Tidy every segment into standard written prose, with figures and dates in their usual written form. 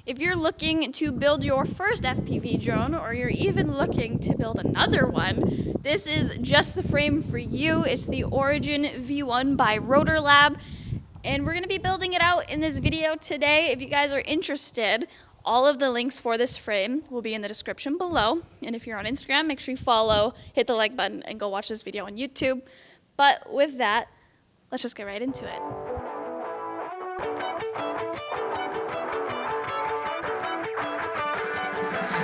If you're looking to build your first FPV drone, or you're even looking to build another one, this is just the frame for you. It's the Origin V1 by Rotorlab, and we're going to be building it out in this video today. If you guys are interested, all of the links for this frame will be in the description below. And if you're on Instagram, make sure you follow, hit the like button, and go watch this video on YouTube. But with that, let's just get right into it.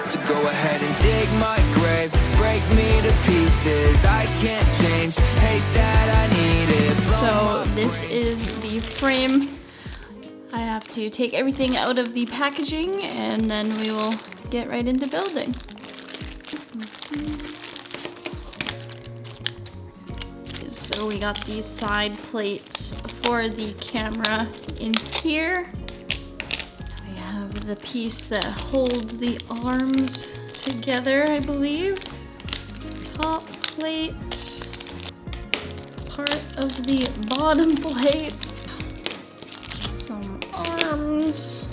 So go ahead and dig my grave, break me to pieces. I can't change, hate that I need it. So this is the frame. I have to take everything out of the packaging and then we will get right into building. So we got these side plates for the camera in here. We have the piece that holds the arms together, I believe. Top plate. Part of the bottom plate. Some arms.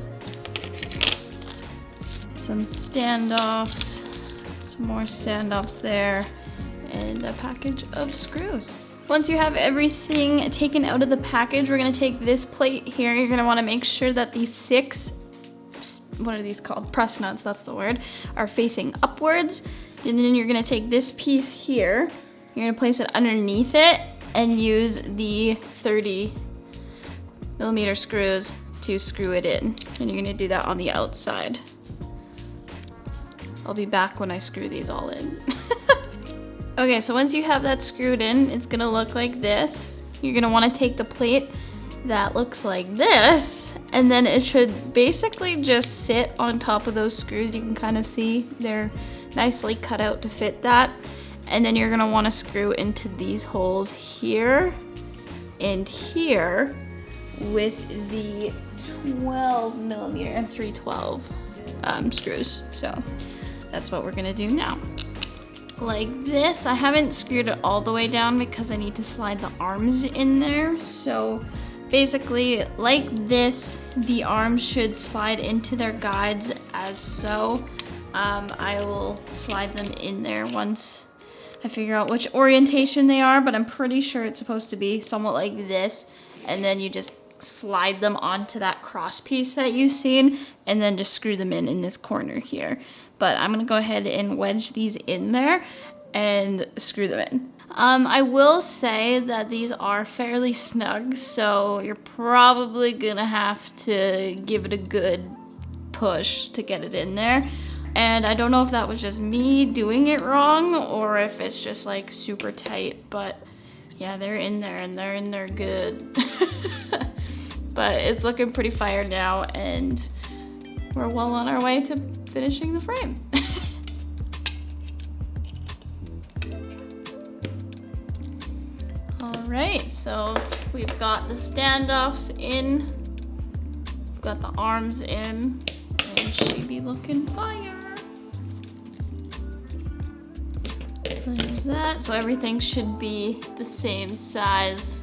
Some standoffs. Some more standoffs there. And a package of screws. Once you have everything taken out of the package, we're gonna take this plate here. You're gonna wanna make sure that these 6, what are these called? Press nuts, that's the word, are facing upwards. And then you're gonna take this piece here, you're gonna place it underneath it and use the 30mm screws to screw it in. And you're gonna do that on the outside. I'll be back when I screw these all in. Okay, so once you have that screwed in, it's gonna look like this. You're gonna wanna take the plate that looks like this, and then it should basically just sit on top of those screws. You can kind of see they're nicely cut out to fit that. And then you're gonna wanna screw into these holes here and here with the 12mm M312 screws. So that's what we're gonna do now. Like this. I haven't screwed it all the way down because I need to slide the arms in there. So basically like this, the arms should slide into their guides as so. I will slide them in there once I figure out which orientation they are, but I'm pretty sure it's supposed to be somewhat like this, and then you just slide them onto that cross piece that you've seen and then just screw them in this corner here. But I'm gonna go ahead and wedge these in there and screw them in. I will say that these are fairly snug, so you're probably gonna have to give it a good push to get it in there. And I don't know if that was just me doing it wrong or if it's just like super tight, but yeah, they're in there and they're in there good. But it's looking pretty fire now and we're well on our way to finishing the frame. All right, so we've got the standoffs in, we've got the arms in, and she be looking fire. There's that, so everything should be the same size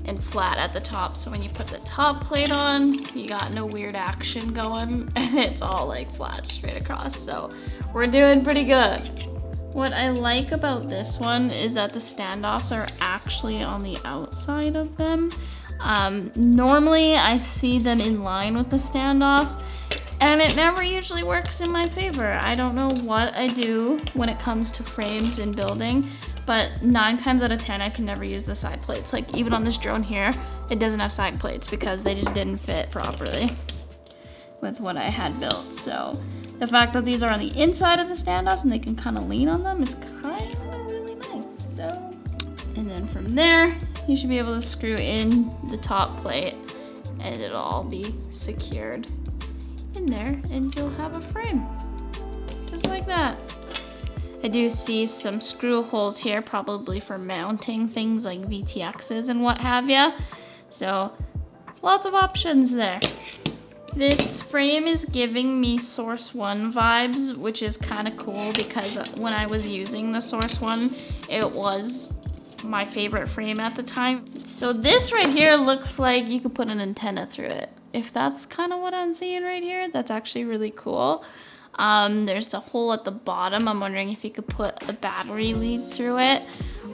and flat at the top. So when you put the top plate on, you got no weird action going and it's all like flat straight across. So we're doing pretty good. What I like about this one is that the standoffs are actually on the outside of them. Normally I see them in line with the standoffs and it never usually works in my favor. I don't know what I do when it comes to frames and building, but 9 times out of 10, I can never use the side plates. Like even on this drone here, it doesn't have side plates because they just didn't fit properly with what I had built. So the fact that these are on the inside of the standoffs and they can kind of lean on them is kind of really nice. So, and then from there, you should be able to screw in the top plate and it'll all be secured in there and you'll have a frame just like that. I do see some screw holes here, probably for mounting things like VTXs and what have ya. So lots of options there. This frame is giving me Source One vibes, which is kind of cool because when I was using the Source One, it was my favorite frame at the time. So this right here looks like you could put an antenna through it. if that's kind of what I'm seeing right here, that's actually really cool. There's a hole at the bottom. I'm wondering if you could put a battery lead through it,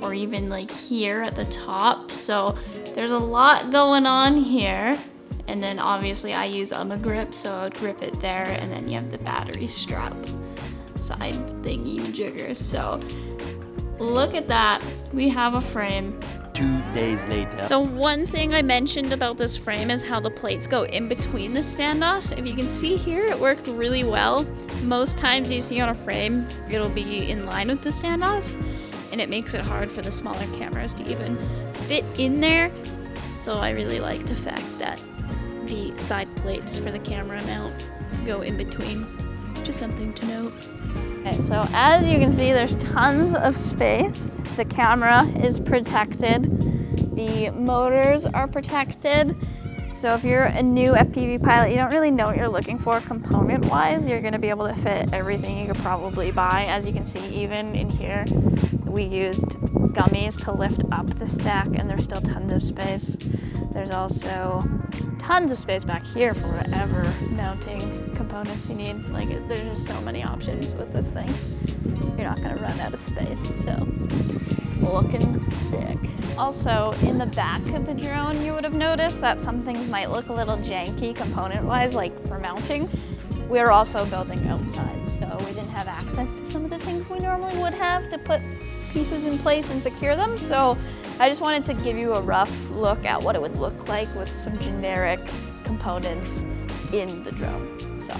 or even like here at the top. So there's a lot going on here. And then obviously I use grip, so I would grip it there, and then you have the battery strap side thingy jiggers. So look at that, we have a frame. 2 days later. So one thing I mentioned about this frame is how the plates go in between the standoffs. If you can see here, it worked really well. Most times you see on a frame, it'll be in line with the standoffs, and it makes it hard for the smaller cameras to even fit in there. So I really like the fact that the side plates for the camera mount go in between. Just something to note. Okay, so as you can see, there's tons of space. The camera is protected. The motors are protected. So if you're a new FPV pilot, you don't really know what you're looking for component-wise. You're gonna be able to fit everything you could probably buy. As you can see, even in here, we used gummies to lift up the stack, and there's still tons of space. There's also tons of space back here for whatever mounting components you need. Like, there's just so many options with this thing. You're not gonna run out of space, so looking sick. Also, in the back of the drone, you would have noticed that some things might look a little janky component-wise, like for mounting. We're also building outside, so we didn't have access to some of the things we normally would have to put pieces in place and secure them. So I just wanted to give you a rough look at what it would look like with some generic components in the drone. So